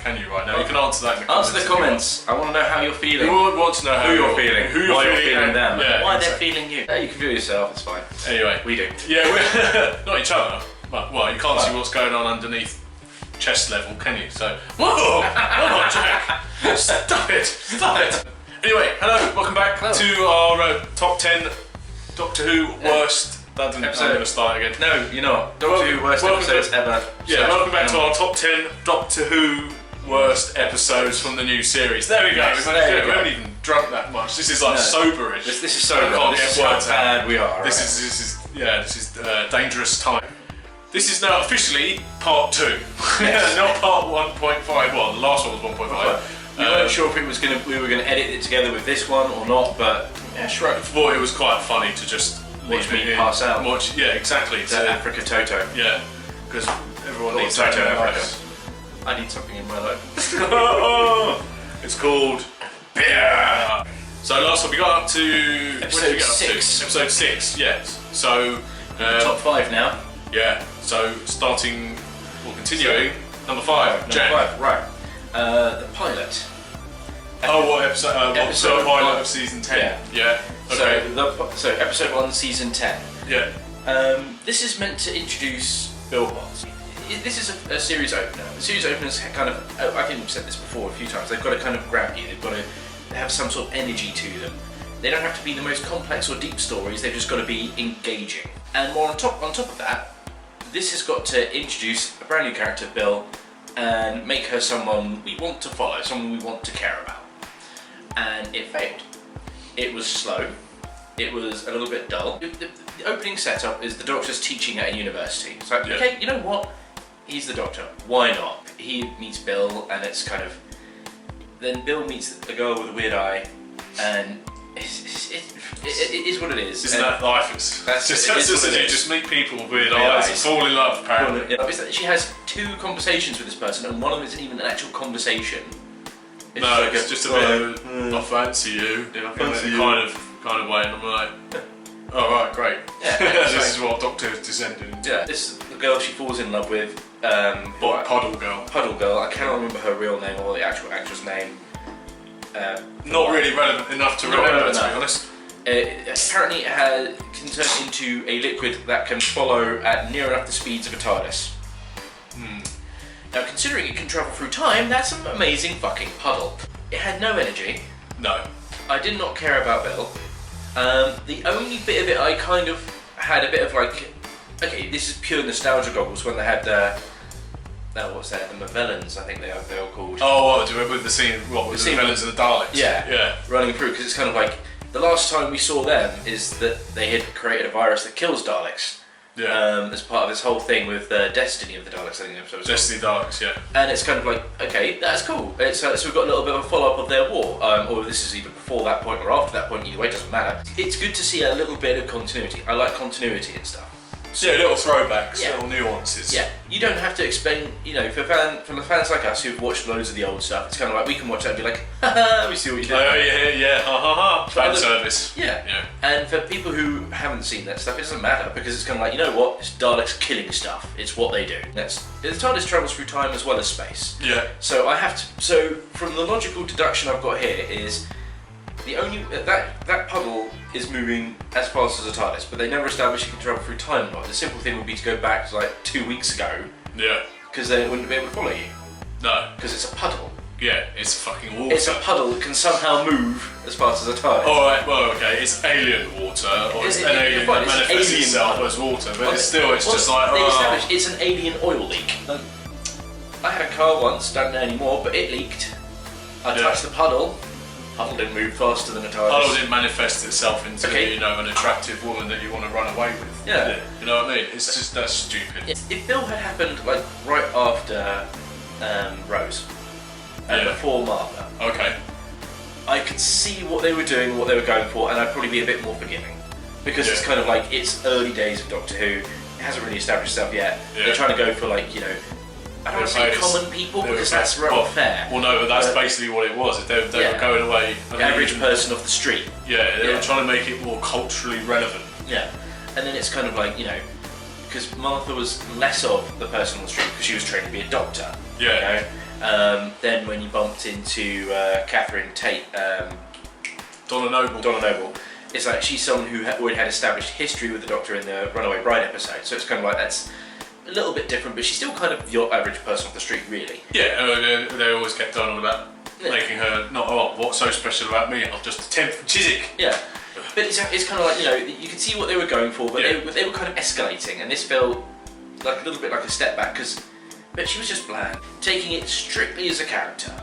can you, right now? You can answer that in the comments. Answer the comments. I want to know how you're feeling. We want to know how you're feeling. Why you're feeling them. Yeah, why they're feeling you. You can feel yourself, it's fine. Anyway. We do. Yeah, we're not each other. Well, you can't see what's going on underneath chest level, can you? So, whoa! Oh, Jack! Stop it! Anyway, hello, welcome back to our top 10 Doctor Who worst. That didn't. I'm going to start again. No, you're not. Doctor Who worst episodes ever. Yeah, welcome back to our top 10 Doctor Who worst episodes from the new series. There we go. We haven't even drunk that much. This is like soberish. This is sober. This is how bad we are. This is dangerous time. This is now officially part 2. Yes. Not part 1.5. Well, the last one was 1.5. We weren't sure if we were going to edit it together with this one or not, but yeah, sure. I thought it was quite funny to just watch me pass out. Yeah, exactly. To Africa Toto. Yeah, because everyone needs Toto in Africa. I need something in my life. It's called beer. So last one we got up to episode 6. Episode 6. Yes. So top 5 now. Yeah. So continuing. Number 5. Number 5. Right. The pilot. What episode? Episode pilot of season 10. Yeah. Okay. So episode 1, season 10. Yeah. This is meant to introduce Bill Potts. This is a series opener. The series openers kind of, I think we've said this before a few times, they've got to kind of grab you, they've got to have some sort of energy to them. They don't have to be the most complex or deep stories, they've just got to be engaging. And more on top of that, this has got to introduce a brand new character, Bill, and make her someone we want to follow, someone we want to care about. And it failed. It was slow, it was a little bit dull. The opening setup is the Doctor's teaching at a university. It's like, okay, you know what? He's the Doctor, why not? He meets Bill and it's kind of... Then Bill meets a girl with a weird eye and it is what it is. Isn't that life? That's just meet people with weird eyes and fall in love, apparently. She has 2 conversations with this person and one of them isn't even an actual conversation. It's just a bit of, I fancy you, kind of way, and I'm like, oh right, great. Yeah, this is what Doctor has descended into. Yeah, this is the girl she falls in love with. Puddle Girl. Puddle Girl. I cannot remember her real name or the actual actress name. Not really relevant enough to remember, to be honest. Apparently it can turn into a liquid that can follow at near enough the speeds of a TARDIS. Now, considering it can travel through time, that's an amazing fucking puddle. It had no energy. No. I did not care about Bill. The only bit of it I kind of had a bit of like, okay, this is pure nostalgia goggles when they had what's that? The Mavellans, I think they were called. Oh, what, do you remember the scene? What was the Mavellans and the Daleks? Yeah. Running through, because it's kind of like the last time we saw them is that they had created a virus that kills Daleks. Yeah. As part of this whole thing with Destiny of the Daleks, I think the episode was Destiny Daleks, yeah. And it's kind of like, okay, that's cool. So we've got a little bit of a follow-up of their war, or this is either before that point or after that point, either way, it doesn't matter. It's good to see a little bit of continuity. I like continuity and stuff. So, yeah, little throwbacks, little nuances. Yeah, you don't have to explain, you know, for the fans like us who've watched loads of the old stuff, it's kind of like we can watch that and be like, haha, we see what you did. Oh, yeah, ha ha ha, fan service. Yeah, and for people who haven't seen that stuff, it doesn't matter because it's kind of like, you know what, it's Daleks killing stuff, it's what they do. The TARDIS travels through time as well as space. Yeah. So so from the logical deduction I've got here is, that puddle is moving as fast as a TARDIS, but they never established it can travel through time or not. The simple thing would be to go back to like 2 weeks ago. Yeah. Because they wouldn't be able to follow you. No. Because it's a puddle. Yeah, it's fucking water. It's a puddle that can somehow move as fast as a TARDIS. Alright, well, okay, it's alien water, or it's an alien that manifests itself as water, but it's just like, they established it's an alien oil leak. I had a car once, don't know anymore, but it leaked. I touched the puddle. Puddle didn't move faster than a TARDIS. Puddle didn't manifest itself into, you know, an attractive woman that you want to run away with. Yeah. You know what I mean? It's just, that's stupid. If Bill had happened like right after Rose and before Martha, okay, I could see what they were doing, what they were going for, and I'd probably be a bit more forgiving. Because it's kind of like, it's early days of Doctor Who, it hasn't really established itself yet. They're trying to go for like, you know, I don't want to say common people because that's not fair. Well, no, but that's basically what it was. They were going away. The average person off the street. Yeah, they were trying to make it more culturally relevant. Yeah, and then it's kind of like, you know, because Martha was less of the person on the street because she was trained to be a doctor. Yeah. You know? Then when you bumped into Catherine Tate, Donna Noble. it's like she's someone who already had established history with the Doctor in the Runaway Bride episode. So it's kind of like that's a little bit different, but she's still kind of your average person off the street, really. Yeah, they always kept on about making her not, oh, what's so special about me? I'm just a temp from Chiswick. Yeah. But it's kind of like, you can see what they were going for, but they were kind of escalating, and this felt like a little bit like a step back, but she was just bland. Taking it strictly as a character.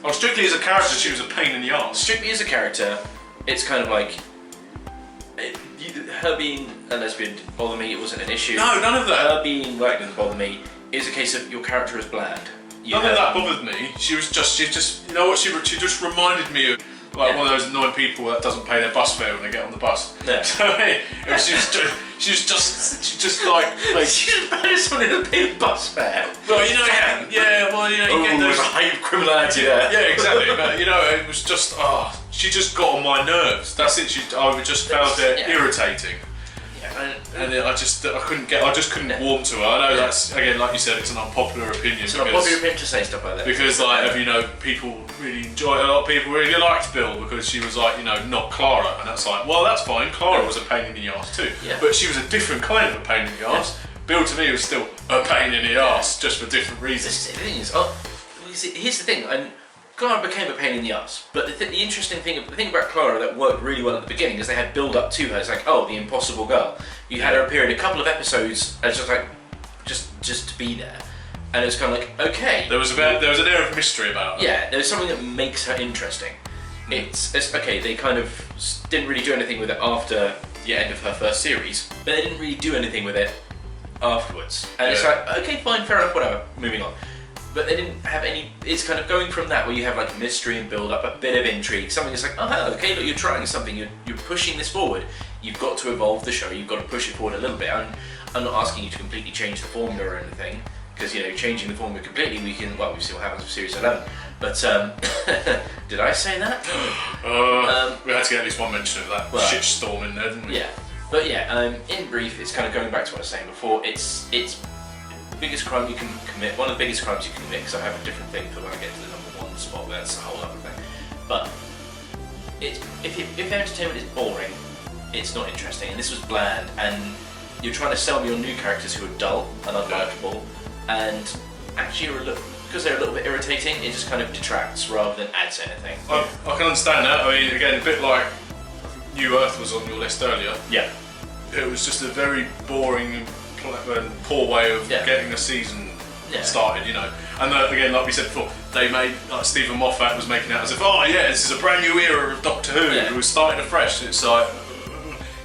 Oh, strictly as a character, she was a pain in the arse. Strictly as a character, it's kind of like, her being a lesbian didn't bother me, it wasn't an issue. No, none of that. Her being black didn't bother me. It's a case of your character is bland. None of that bothered me. She just, you know what, she just reminded me of one of those annoying people that doesn't pay their bus fare when they get on the bus. Yeah. So she was just like she's better someone who doesn't pay the bus fare. Well, you get those high criminality there. Yeah, exactly. But it was just she just got on my nerves. That's it. I just found it irritating. And I just couldn't warm to her. I know that's, again, like you said, it's an unpopular opinion. It's an unpopular opinion to say stuff like that. Because, people really enjoy it. A lot of people really liked Bill because she was not Clara, and that's like, well, that's fine. Clara was a pain in the arse too, but she was a different kind of a pain in the arse. Bill to me was still a pain in the arse, just for different reasons. The thing is, here's the thing, and Clara became a pain in the ass, but the interesting thing, the thing about Clara that worked really well at the beginning is they had build up to her. It's like, oh, the impossible girl. You had her appear in a couple of episodes as just to be there, and it was kind of like, okay. There was an air of mystery about her. Yeah, there's something that makes her interesting. It's okay. They kind of didn't really do anything with it after the end of her first series, but they didn't really do anything with it afterwards. And it's like, okay, fine, fair enough, whatever. Moving on. But they didn't have any. It's kind of going from that where you have like mystery and build up, a bit of intrigue, something that's like, oh, okay, look, you're trying something, you're pushing this forward. You've got to evolve the show. You've got to push it forward a little bit. I'm not asking you to completely change the formula or anything, because changing the formula completely, we've seen what happens with Series 11. But did I say that? We had to get at least one mention of that shitstorm in there, didn't we? Yeah, but in brief, it's kind of going back to what I was saying before. It's biggest crime you can commit, one of the biggest crimes you can commit, because I have a different thing for when I get to the #1 spot, that's a whole other thing. But if entertainment is boring, it's not interesting, and this was bland, and you're trying to sell me on new characters who are dull and unlikable, and actually because they're a little bit irritating, it just kind of detracts rather than adds anything. I can understand that. I mean, again, a bit like New Earth was on your list earlier. Yeah. It was just a very boring and poor way of getting a season started, And again, like we said before, they made Stephen Moffat was making out as if, this is a brand new era of Doctor Who. It was starting afresh. It's like,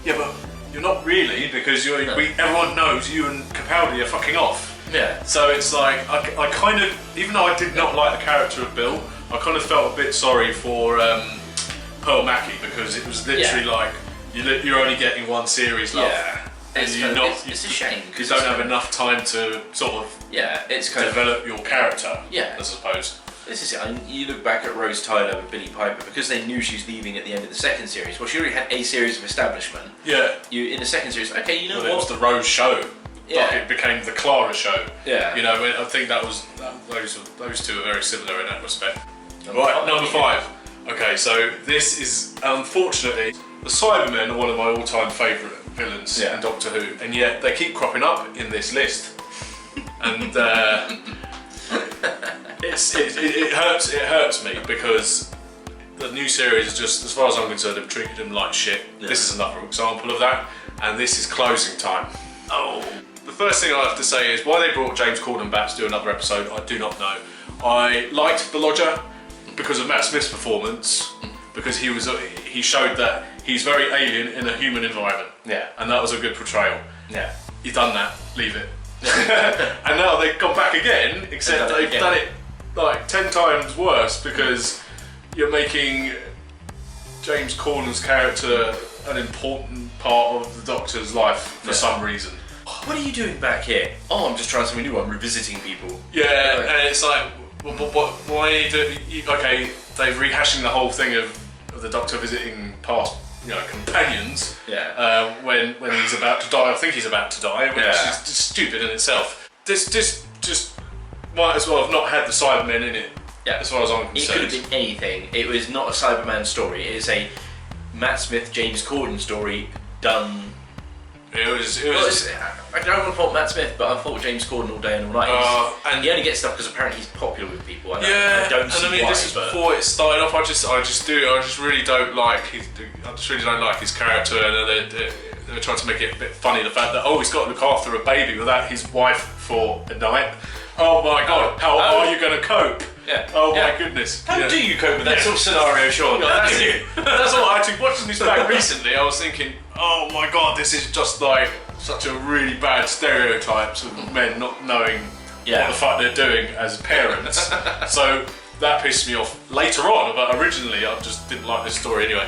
but you're not really, because everyone knows you and Capaldi are fucking off. Yeah. So it's like I kind of, even though I did not like the character of Bill, I kind of felt a bit sorry for Pearl Mackie, because it was literally like you're only getting one series, love. Yeah. It's a shame because you don't have enough time to sort of develop your character. Yeah, I suppose. This is it. I mean, you look back at Rose Tyler with Billie Piper, because they knew she was leaving at the end of the second series. Well, she already had a series of establishment. Yeah. You in the second series, okay, you know what? It was the Rose show. Yeah. Like it became the Clara show. Yeah. I think those two are very similar in that respect. Right, number 5. Okay, so this is unfortunately the Cybermen are one of my all-time favourite villains in Doctor Who, and yet they keep cropping up in this list, and it hurts me, because the new series is just, as far as I'm concerned, have treated them like shit. Yeah. This is another example of that, and this is Closing Time. Oh. The first thing I have to say is why they brought James Corden back to do another episode, I do not know. I liked The Lodger because of Matt Smith's performance, because he showed that he's very alien in a human environment. Yeah. And that was a good portrayal. Yeah. You've done that, leave it. And now they've gone back again, except they've done it like 10 times worse, because you're making James Corden's character an important part of the Doctor's life for some reason. What are you doing back here? Oh, I'm just trying something new, I'm revisiting people. Yeah, and it's like, why okay, they're rehashing the whole thing of the Doctor visiting past companions when he's about to die. I think he's about to die, which is just stupid in itself. This just might as well have not had the Cybermen in it. Yeah. As far as I'm It concerned. could have been anything. It was not a Cyberman story. It is a Matt Smith, James Corden story done. It was. I don't want to fault Matt Smith, but I fault James Corden all day and all night. And he only gets stuff because apparently he's popular with people. I don't see why, this is before it started off. I just really don't like his character, and they're trying to make it a bit funny. The fact that he's got to look after a baby without his wife for a night. Oh my God! How are you going to cope? Yeah. Oh my goodness! How do you cope with that sort of scenario, Sean? That's it. That's all. Actually, watching this back recently, I was thinking, oh my God, this is just like such a really bad stereotypes of men not knowing what the fuck they're doing as parents. So that pissed me off later on, but originally I just didn't like this story anyway.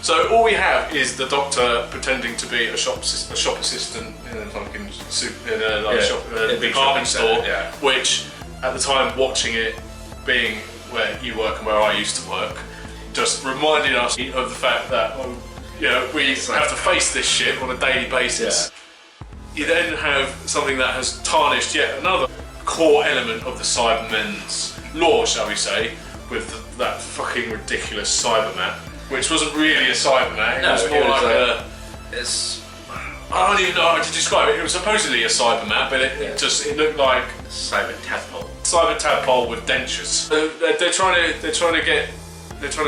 So all we have is the Doctor pretending to be a shop assistant in a fucking department store, which at the time watching it being where you work and where I used to work, just reminded us of the fact that we have to face this shit on a daily basis. You then have something that has tarnished yet another core element of the Cybermen's lore, shall we say, with that fucking ridiculous Cyberman, which wasn't really a Cyberman. It was more like I don't even know how to describe it. It was supposedly a Cyberman, but it looked like Cyber tadpole. Cyber tadpole with dentures. They're trying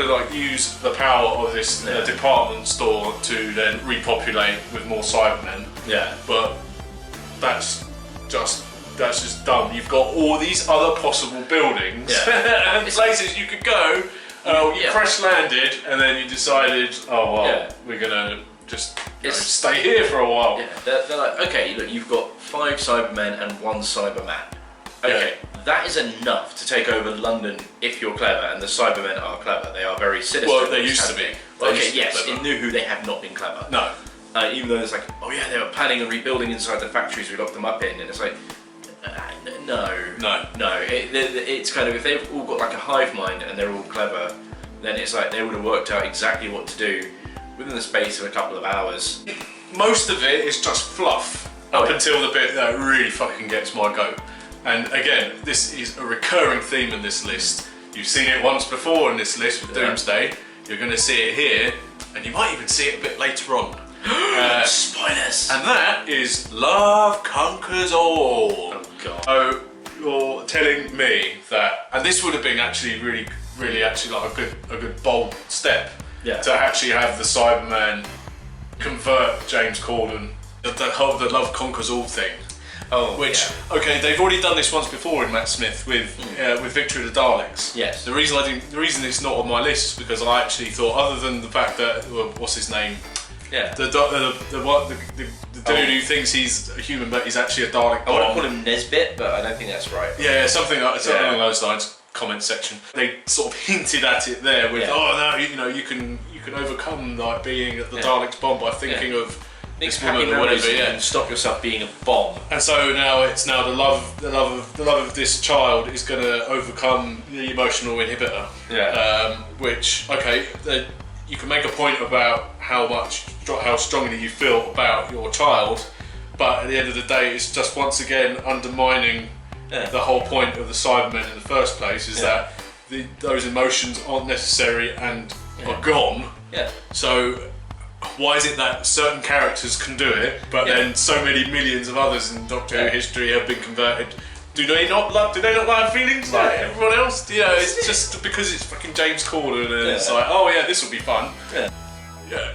to like use the power of this department store to then repopulate with more Cybermen. Yeah. But that's just dumb. You've got all these other possible buildings and places you could go. You crash landed and then you decided, we're gonna just stay here for a while. Yeah. They're like, okay, look, you've got 5 Cybermen and 1 Cyberman. Okay, that is enough to take over London if you're clever, and the Cybermen are clever. They are very sinister. Well, they used to be. In New Who they have not been clever. No. Even though it's like, they were planning and rebuilding inside the factories we locked them up in, and it's like, no. It's kind of, if they've all got like a hive mind and they're all clever, then it's like they would have worked out exactly what to do within the space of a couple of hours. Most of it is just fluff up until the bit that really fucking gets my goat. And again, this is a recurring theme in this list. You've seen it once before in this list with Doomsday. You're going to see it here, and you might even see it a bit later on. Spoilers! And that is Love Conquers All. Oh God. So you're telling me that, and this would have been actually really actually like a good bold step to actually have the Cyberman convert James Corden, the Love Conquers All thing. They've already done this once before in Matt Smith with Victory of the Daleks. Yes. The reason it's not on my list is because I actually thought, other than the fact that what's his name? Yeah. The dude who thinks he's a human but he's actually a Dalek. I want to call him Nesbit, but I don't think that's right. Yeah, something along those lines. Comment section. They sort of hinted at it there with, you can overcome like being at the Dalek's bomb by thinking of this woman or whatever. And stop yourself being a bomb. And so now the love of this child is going to overcome the emotional inhibitor. Yeah. Which you can make a point about how strongly you feel about your child, but at the end of the day, it's just once again undermining the whole point of the Cybermen in the first place. Is that those emotions aren't necessary and are gone. Yeah. So why is it that certain characters can do it, but then so many millions of others in Doctor Who history have been converted? Do they not have feelings like everyone else? It's just because it's fucking James Corden and it's like, this will be fun. Yeah.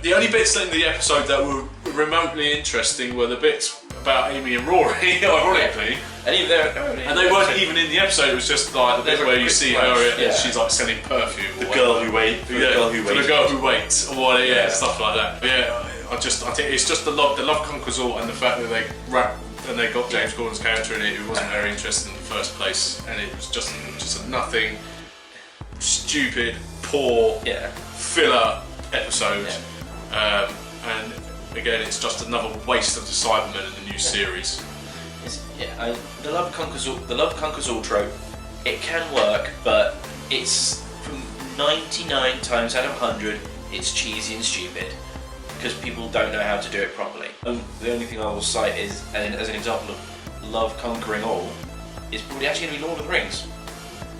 The only bits in the episode that were remotely interesting were the bits about Amy and Rory, ironically. And they weren't even in the episode. It was just like the bit where you see her and she's like selling perfume. The girl who waits. The girl who waits, or stuff like that. Yeah, I think it's just the love conquers all, and the fact that they got James Corden's character in it. It wasn't very interesting in the first place, and it was just a nothing, stupid, poor filler episode. And again, it's just another waste of the Cybermen in the new series. The love conquers all trope. It can work, but it's from 99 times out of 100, it's cheesy and stupid because people don't know how to do it properly. And the only thing I will cite is, as an example of love conquering all, is probably actually going to be Lord of the Rings.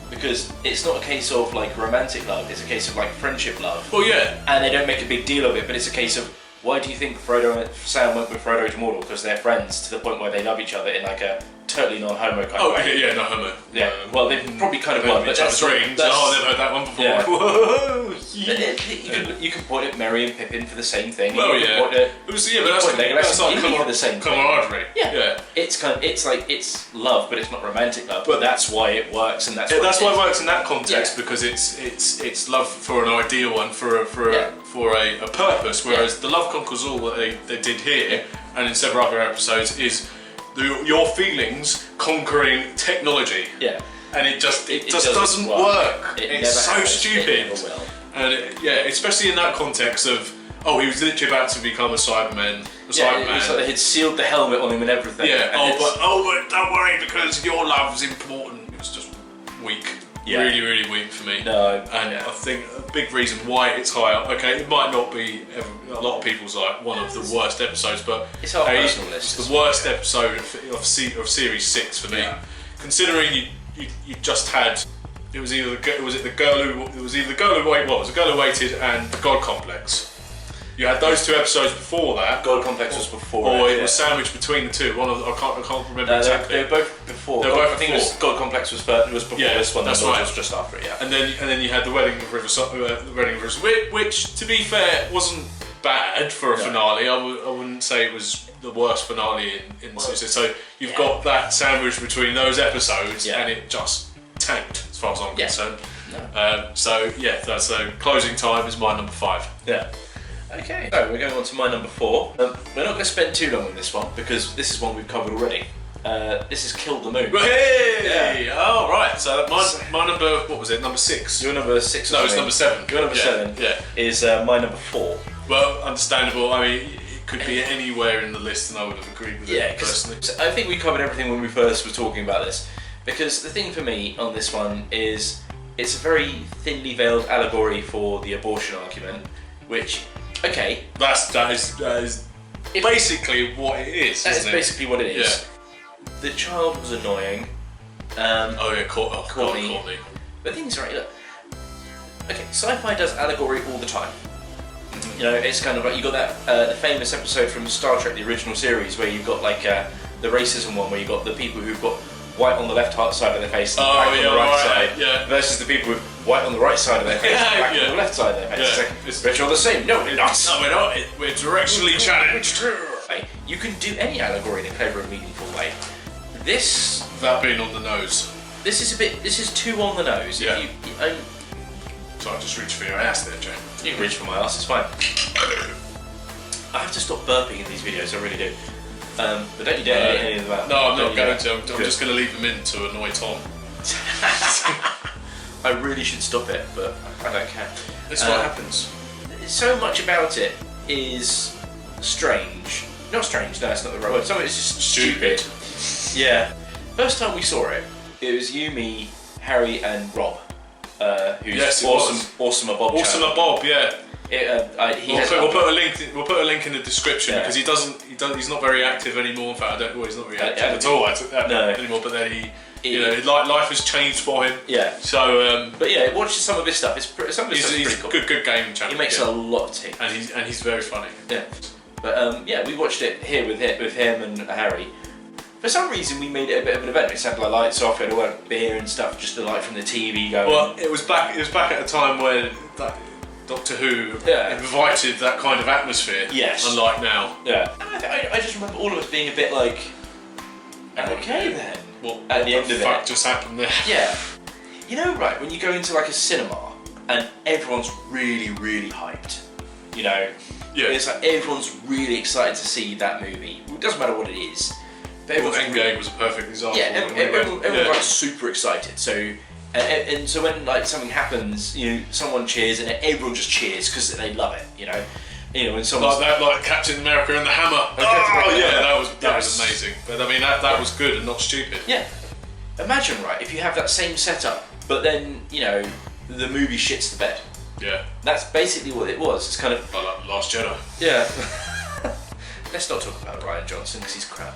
Because it's not a case of like romantic love, it's a case of like friendship love. Well, yeah. And they don't make a big deal of it, but it's a case of why do you think Sam went with Frodo to Mordor? Because they're friends to the point where they love each other in like a totally non-homo kind of way. Yeah, no homo. Yeah, well, they've probably kind of won, but that's rings. Oh, I've never heard that one before. Yeah. Whoa! You can point at Merry and Pippin for the same thing. Well, you yeah. can point at, But that's like for the same thing. camaraderie. Yeah. It's it's love, but it's not romantic love. But that's why it works, and that's why it works in that context, because it's love for an ideal and for a purpose. Whereas the Love Conquers All that they did here, and in several other episodes, is your feelings conquering technology. Yeah. And it just doesn't work. It's so stupid. It never will. And especially in that context of, he was literally about to become a Cyberman. It's like they had sealed the helmet on him and everything. Yeah. But don't worry, because your love's important. It was just weak. Yeah. Really, really weak for me. No. And I think a big reason why it's high up. Okay, it might not be a lot of people's like one of the worst episodes, but it's our personal list. It's the worst episode of Series 6 for me. Yeah. Considering you just had. It was either the girl who waited and the God Complex. You had those two episodes before that. God Complex was before. Or it was sandwiched between the two. I can't remember exactly. They were both before. I think it was God Complex was before this one. That's right. right. Was just after it. Yeah. And then you had the Wedding of Riverside, which to be fair wasn't bad for a finale. I wouldn't say it was the worst finale in the series. So you've got that sandwich between those episodes, and it just tanked as far as I'm concerned. No. So closing time is my number 5. Yeah. Okay, so we're going on to my number 4. We're not going to spend too long on this one because this is one we've covered already. This is Kill the Moon. Hey! Yeah. Oh, right. So my number, what was it? Number 6? Your number 6 No, it's number 7. Your number 7 is my number 4. Well, understandable. I mean, it could be anywhere in the list and I would have agreed with it personally. I think we covered everything when we first were talking about this. Because the thing for me on this one is it's a very thinly veiled allegory for the abortion argument, which, okay. That is basically what it is. That is basically what it is. Yeah. The child was annoying. Courtney. But things right. Look, okay, sci-fi does allegory all the time. You know, it's kind of like you got that the famous episode from Star Trek, the original series, where you've got like the racism one, where you got the people who've got white on the left side of their face and black on the right side, versus the people with white on the right side of their face and black on the left side of their face. It's like, we're all the same. No, we're not. No, we're not. We're directionally challenged. You can do any allegory in a clever and meaningful way. This, without being on the nose. This is too on the nose. Yeah. So I just reached for your ass there, Jane. You can reach for my ass, it's fine. I have to stop burping in these videos, I really do. But don't you dare edit any of that. No, I'm not going to. I'm just going to leave them in to annoy Tom. I really should stop it, but I don't care. That's what happens. So much about it is strange. Not strange, no, that's not the right word. Some of it's just stupid. Yeah. First time we saw it, it was you, me, Harry, and Rob. Who's awesome at Bob. Awesome at Bob, yeah. We'll put a link in the description because he's not very active anymore. In fact, he's not very active at all anymore. But then life has changed for him. Yeah. So, but yeah, watch some of his stuff. He's pretty cool. Good gaming channel. He makes a lot of tea, and he's very funny. Yeah. But we watched it here with him and Harry. For some reason, we made it a bit of an event. We had the lights off, we had a beer and stuff, just the light from the TV going. Well, it was back at a time when Doctor Who invited that kind of atmosphere. Yes. Unlike now. Yeah. I just remember all of us being a bit like, okay then. What at the end of it? What the fuck just happened there? Yeah. You know, right, when you go into like a cinema and everyone's really, really hyped, you know? Yeah. It's like everyone's really excited to see that movie. It doesn't matter what it is. Endgame was a perfect example. Yeah, everyone's like super excited. So, and so when like something happens, someone cheers and everyone just cheers because they love it. When someone like Captain America and the Hammer. Oh yeah, that was amazing. But I mean that was good and not stupid. Yeah. Imagine if you have that same setup, but then the movie shits the bed. Yeah. That's basically what it was. It's kind of like Last Jedi. Yeah. Let's not talk about Ryan Johnson because he's crap.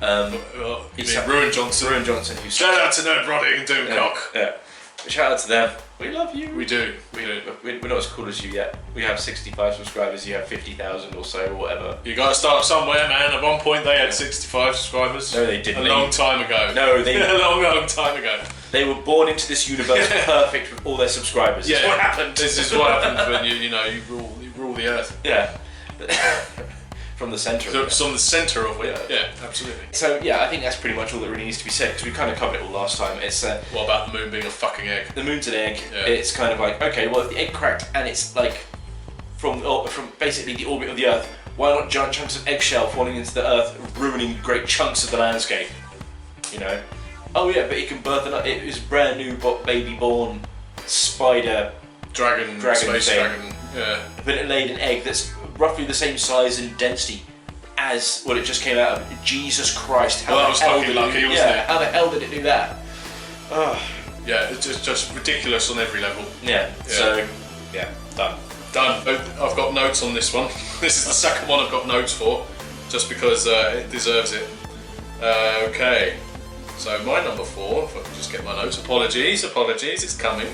You mean Ruin Johnson. Ruin Johnson. Who's Shout out to Nerd Rodding and Doomcock. Yeah. Shout out to them. We love you. We do. We're not as cool as you yet. We have 65 subscribers. You have 50,000 or so, or whatever. You got to start somewhere, man. At one point, they had 65 subscribers. No, they didn't. A long time ago. No, they a long time ago. They were born into this universe perfect with all their subscribers. Yeah. That's what happened. This is what happens when you rule the earth. Yeah. From the centre of it. From the centre of it. Yeah, absolutely. So yeah, I think that's pretty much all that really needs to be said because we kind of covered it all last time. It's what about the moon being a fucking egg? The moon's an egg. Yeah. It's kind of like, okay, well if the egg cracked and it's like from basically the orbit of the Earth, why not giant chunks of eggshell falling into the Earth, ruining great chunks of the landscape? You know? Oh yeah, but it can birth it was brand new baby born spider Dragon space thing. dragon. Yeah. But it laid an egg that's roughly the same size and density as what it just came out of. Jesus Christ! Well, that was fucking lucky, wasn't it? How the hell did it do that? Yeah, it's just ridiculous on every level. Yeah. So, yeah, done. I've got notes on this one. This is the second one I've got notes for, just because it deserves it. Okay. So my number 4. If I can just get my notes. Apologies. It's coming.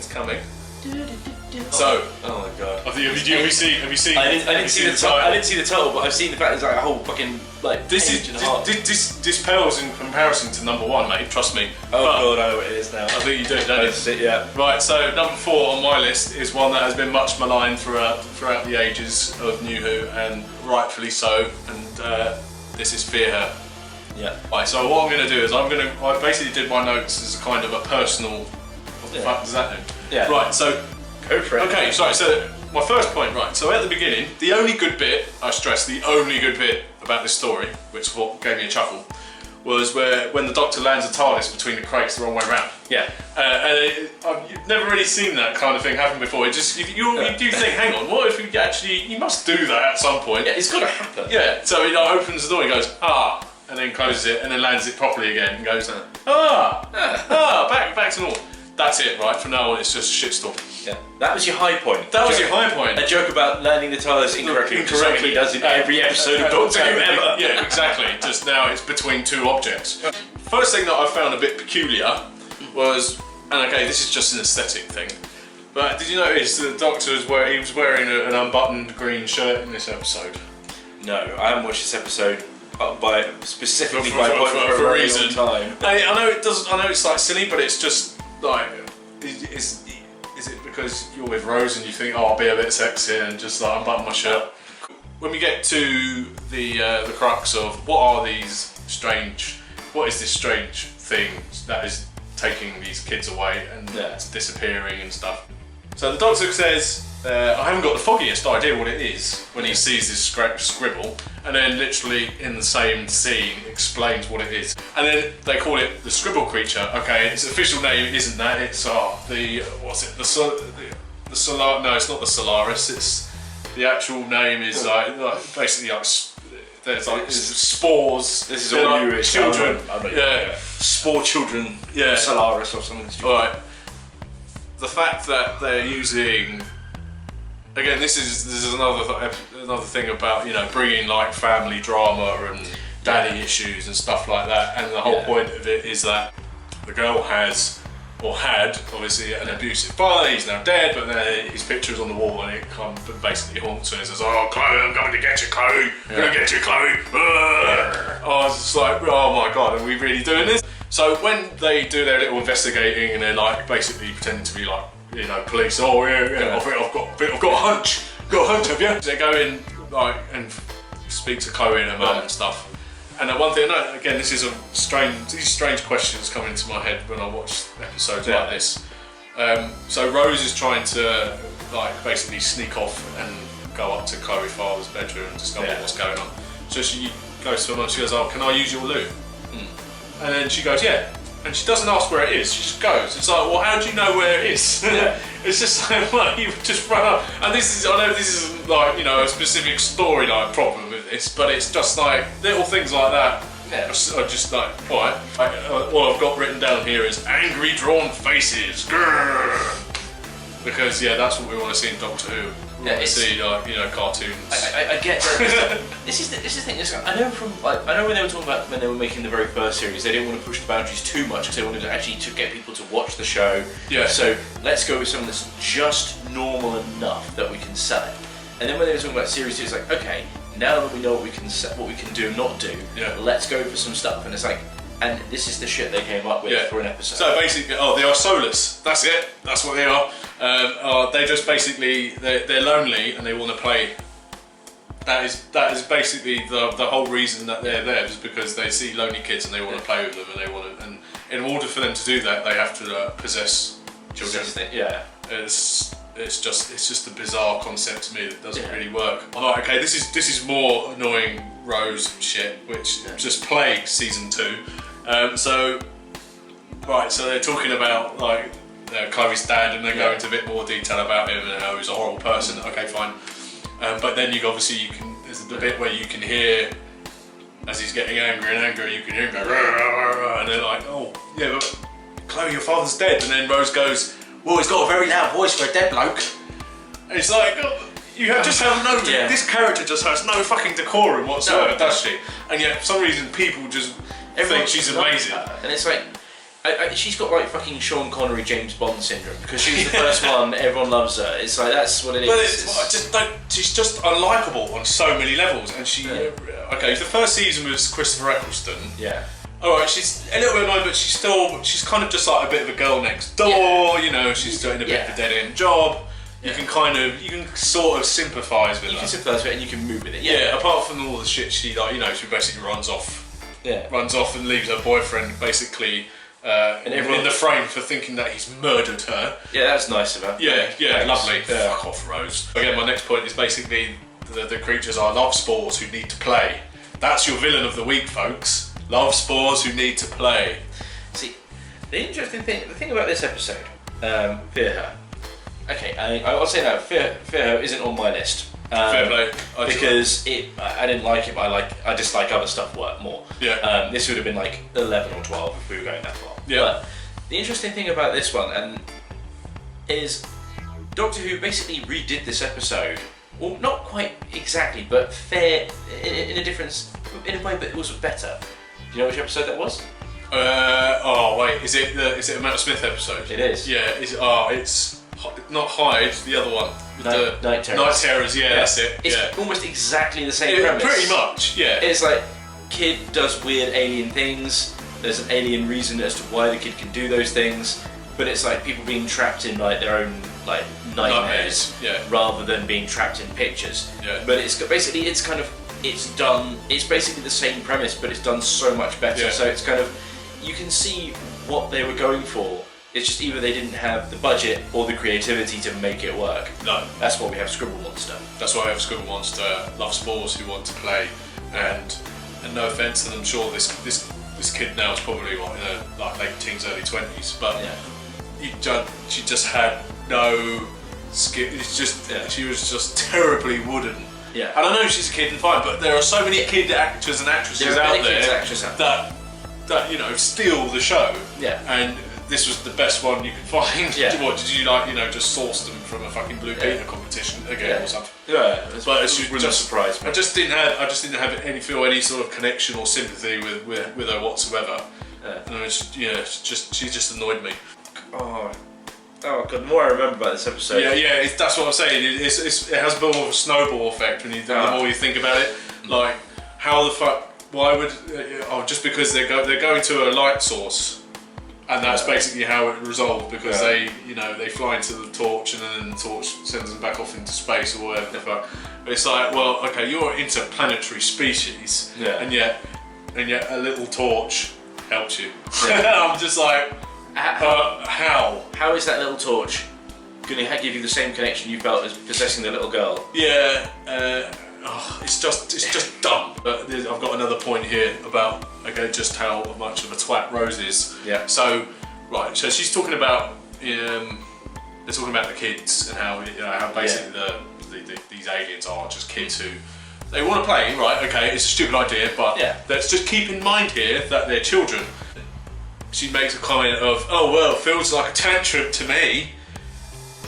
So, oh my god. Have you seen? I didn't see the title. I didn't see the title, but I've seen the fact it's like a whole fucking like. This pales in comparison to number 1, mate. Trust me. Oh god, I know what it is now. I think you do, don't you? Yeah. Right. So number 4 on my list is one that has been much maligned throughout the ages of New Who, and rightfully so. And this is Fear Her. Yeah. Right. So what I'm going to do is I basically did my notes as a kind of a personal. What the fuck does that do? Yeah. Right. So. Go for it. Okay, sorry, so my first point, right, so at the beginning, the only good bit, I stress, the only good bit about this story, which is what gave me a chuckle, was when the Doctor lands a TARDIS between the crates the wrong way around. Yeah. You've never really seen that kind of thing happen before. It just, you do think, hang on, what if you must do that at some point. Yeah, it's got to happen. Yeah, so he opens the door, he goes, and then closes it, and then lands it properly again, and goes, back to normal. That's it, right? From now on, it's just a shitstorm. Yeah, that was your high point. That was your high point. A joke about landing the TARDIS incorrectly he does in every episode of Doctor Who ever. Yeah, exactly. Just now it's between two objects. First thing that I found a bit peculiar was, and okay, this is just an aesthetic thing, but did you notice the Doctor was wearing an unbuttoned green shirt in this episode? No, I haven't watched this episode specifically for a very reason. long time. I know it doesn't. I know it's like silly, but it's just like is it because you're with Rose and you think, oh, I'll be a bit sexy and just like unbutton my shirt? When we get to the crux of what is this strange thing that is taking these kids away and disappearing and stuff. So the Doctor says, I haven't got the foggiest idea what it is when he sees this scribble, and then literally in the same scene explains what it is. And then they call it the scribble creature. Okay, its official name isn't that, it's the Solar, no, it's not the Solaris, it's the actual name is like basically like there's like spores. This is all new. Children. Spore children. Yeah. Solaris or something. Alright. The fact that they're using, again, this is another thing about bringing like family drama and daddy issues and stuff like that, and the whole point of it is that the girl has or had obviously an abusive father. He's now dead, but then his picture is on the wall and it basically haunts her and says, "Oh, Chloe, I'm coming to get you, Chloe. I'm gonna get you, Chloe." I was just like, oh my god, are we really doing this? So when they do their little investigating and they're like basically pretending to be like police, I've got a hunch, have you? They go in like and speak to Chloe and her mum and stuff. And one thing, again, these strange questions come into my head when I watch episodes like this. So Rose is trying to basically sneak off and go up to Chloe's father's bedroom and discover what's going on. So she goes to her mum, she goes, "Oh, can I use your loo?" And then she goes, "Yeah." And she doesn't ask where it is, she just goes. It's like, well, how do you know where it is? It's just like, well, you just run up. And I know this isn't a specific storyline problem with this, but it's just like little things like that. Are just like, alright. All I've got written down here is angry drawn faces. Grrr. because that's what we want to see in Doctor Who. We want to see cartoons. I get that. This is the thing. I know when they were talking about when they were making the very first series, they didn't want to push the boundaries too much because they wanted to actually to get people to watch the show. Yeah. So let's go with something that's just normal enough that we can sell it. And then when they were talking about series 2, it's like, okay, now that we know what we can do and not do, let's go for some stuff. And it's like, and this is the shit they came up with for an episode. So basically, they are soulless. That's it. That's what they are. They just basically they're lonely and they want to play. That is basically the whole reason that they're there, is because they see lonely kids and they want to play with them, and they want to. And in order for them to do that, they have to possess children. It's just a bizarre concept to me that doesn't really work. I'm like, okay, this is more annoying Rose shit, which just plagued season 2. So they're talking about like Chloe's dad, and they go into a bit more detail about him and how he's a horrible person. Okay, fine. But then there's the bit where you can hear, as he's getting angrier and angrier, you can hear him go, rah, rah, rah, and they're like, oh yeah, but Chloe, your father's dead. And then Rose goes, well, he's got a very loud voice for a dead bloke. And it's like, this character just has no fucking decorum whatsoever, does she? And yet, for some reason, people just think she's amazing. And it's like, she's got like fucking Sean Connery, James Bond syndrome, because she was the first one, everyone loves her. It's like, that's what it is. She's just unlikable on so many levels. And the first season was Christopher Eccleston. Yeah. Alright, she's a little bit annoying, but she's kind of just like a bit of a girl next door, she's doing a bit of a dead-end job. You can sort of sympathise with her. You can sympathise with it and you can move with it. Yeah, apart from all the shit she basically runs off. Yeah. Runs off and leaves her boyfriend basically in the frame for thinking that he's murdered her. Yeah, that's nice of her. Yeah, lovely. Fuck off, Rose. Again, my next point is basically the creatures are love spores who need to play. That's your villain of the week, folks. Love spores who need to play. See, the interesting thing, the thing about this episode, Fear Her. Okay, I'll say no, Fear Her isn't on my list. Fair play. Because I didn't like it, but I just like other stuff more. Yeah. This would have been like 11 or 12 if we were going that far. Yeah. But the interesting thing about this one is Doctor Who basically redid this episode. Well, not quite exactly, but fair in a way, but it was better. Do you know which episode that was? Is it a Matt Smith episode? It is. Yeah. It's not Hyde, the other one. Night Terrors. Night Terrors. Yeah, that's it. It's almost exactly the same premise. Pretty much. Yeah. It's like kid does weird alien things. There's an alien reason as to why the kid can do those things, but it's like people being trapped in like their own like nightmares, rather than being trapped in pictures. Yeah. But it's basically it's basically the same premise, but it's done so much better. So it's kind of, you can see what they were going for. It's just either they didn't have the budget or the creativity to make it work. No. That's why we have Scribble Monster. That's why we have Scribble Monster, love spores who want to play, and no offence, and I'm sure this kid now is probably in her like late teens, early 20s, but she just had no skill. She was just terribly wooden. Yeah. And I know she's a kid and fine, but there are so many kid actors and actresses out there that steal the show. Yeah. And this was the best one you could find. Yeah. What did you just source them from a fucking Blue Peter competition again or something? Yeah. But it wouldn't surprise me. I just didn't have any sort of connection or sympathy with her whatsoever. Yeah. And she just annoyed me. Oh god, the more I remember about this episode. Yeah, that's what I'm saying. It has a bit more of a snowball effect the more you think about it. Like, how the fuck? Why would? Just because they're going to a light source, and that's basically how it resolved. Because they fly into the torch, and then the torch sends them back off into space or whatever the fuck. But it's like, well, okay, you're an interplanetary species, and yet a little torch helps you. Yeah. I'm just like. How? How is that little torch going to give you the same connection you felt as possessing the little girl? Yeah, it's just dumb. But I've got another point here about just how much of a twat Rose is. Yeah. So she's talking about they're talking about the kids and how how basically these aliens are just kids who they want to play. Right? Okay, it's a stupid idea, but let's just keep in mind here that they're children. She makes a comment of, oh well, feels like a tantrum to me.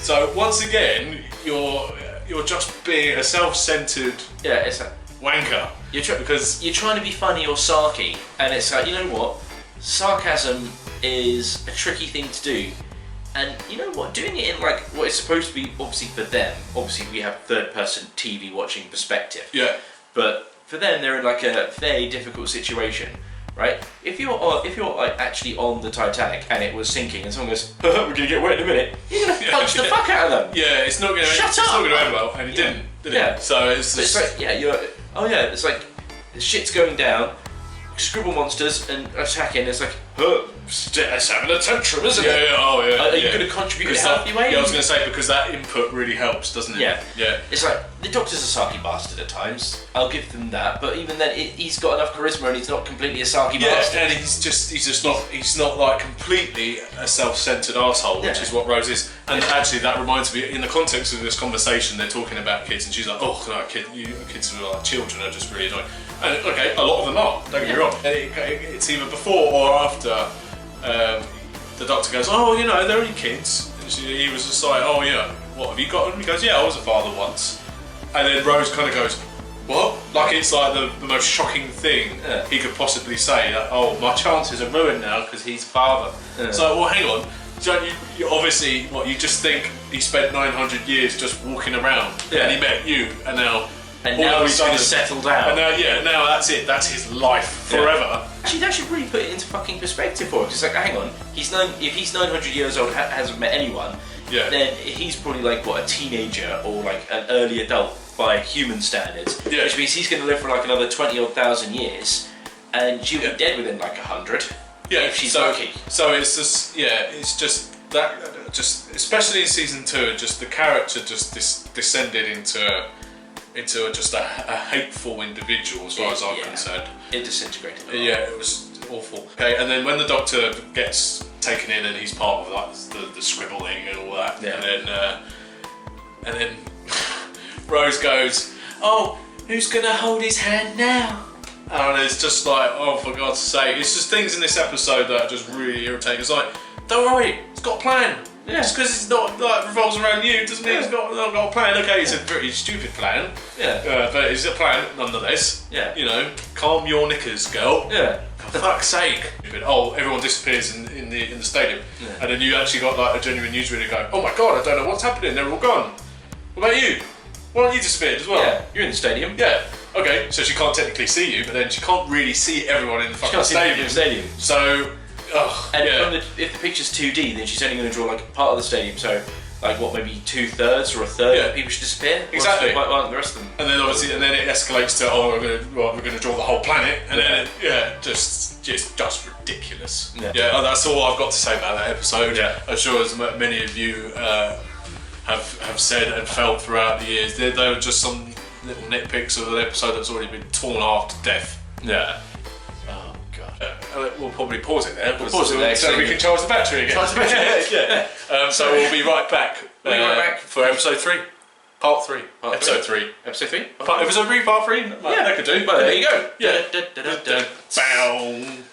So once again, you're just being a self-centered it's like wanker. Because you're trying to be funny or sarky, and it's like, you know what? Sarcasm is a tricky thing to do. And you know what? Doing it in like what is supposed to be obviously for them. Obviously, we have third-person TV watching perspective. Yeah. But for them, they're in like a very difficult situation, right? If you're like actually on the Titanic and it was sinking, and someone goes, "We're gonna get wet in a minute," you're gonna punch the fuck out of them. Yeah, it's not gonna. Shut it's up! not gonna end well, and it didn't. Did it? So it's It's just. like it's like the shit's going down. Scribble monsters and attacking. It's like, it's having a tantrum, isn't it? Are you going to contribute in a healthy way? Yeah, I was going to say, because that input really helps, doesn't it? Yeah. It's like, the Doctor's a sarky bastard at times. I'll give them that. But even then, he's got enough charisma and he's not completely a sarky bastard. And he's not like completely a self-centered asshole, which is what Rose is. And actually, that reminds me, in the context of this conversation, they're talking about kids, and she's like, "Oh, no, kids who are like children are just really annoying." And okay, a lot of them are. Don't get me wrong. It's either before or after the Doctor goes, "Oh, you know, they're only kids." And he was just like, "Oh yeah, what have you got them?" He goes, "Yeah, I was a father once." And then Rose kind of goes, "What?" Like it's like the most shocking thing he could possibly say. That, "Oh, my chances are ruined now because he's a father." So, well, hang on. So you obviously, you just think he spent 900 years just walking around, and he met you, and now he's going to settle down. And now that's it. That's his life forever. Actually, that should really put it into fucking perspective for us. It's like, hang on, if he's 900 years old, hasn't met anyone, then he's probably like a teenager or like an early adult by human standards. Yeah. Which means he's going to live for like another 20,000 years, and she'll be dead within like 100. Yeah, if she's lucky. So it's just that, especially in season 2, just the character just descended into just a hateful individual as far as I'm concerned. It disintegrated. Yeah, it was awful. Okay, and then when the Doctor gets taken in and he's part of like the scribbling and all that, and then Rose goes, "Oh, who's gonna hold his hand now?" And it's just like, oh, for God's sake. It's just things in this episode that are just really irritating. It's like, don't worry, it's got a plan. Yeah. Just because it's not like revolves around you doesn't mean it's not got a plan. Okay, it's a pretty stupid plan. Yeah. But it's a plan nonetheless. Yeah. You know, calm your knickers, girl. Yeah. For fuck's sake. Oh, everyone disappears in the stadium. Yeah. And then you actually got like a genuine newsreader going, "Oh my God, I don't know what's happening, they're all gone. What about you? Why aren't you disappeared as well?" Yeah, you're in the stadium. Yeah. Okay, so she can't technically see you, but then she can't really see everyone in the fucking stadium. So, and if the picture's 2D, then she's only going to draw like part of the stadium. So, like maybe 2/3 or a third of people should disappear. Exactly. While the rest of them. And then obviously, it escalates to, we're going to draw the whole planet, and then just ridiculous. Yeah. That's all I've got to say about that episode. Yeah. I'm sure as many of you have said and felt throughout the years, they were just some little nitpicks of an episode that's already been torn half to death. Yeah. Oh God. We'll probably pause it there. So we can charge the battery again. So we'll be right back. For episode 3, part 3, episode 3. Episode 3. Episode 3, part 3. Yeah, that could do. Well, there you go. Yeah. Bow.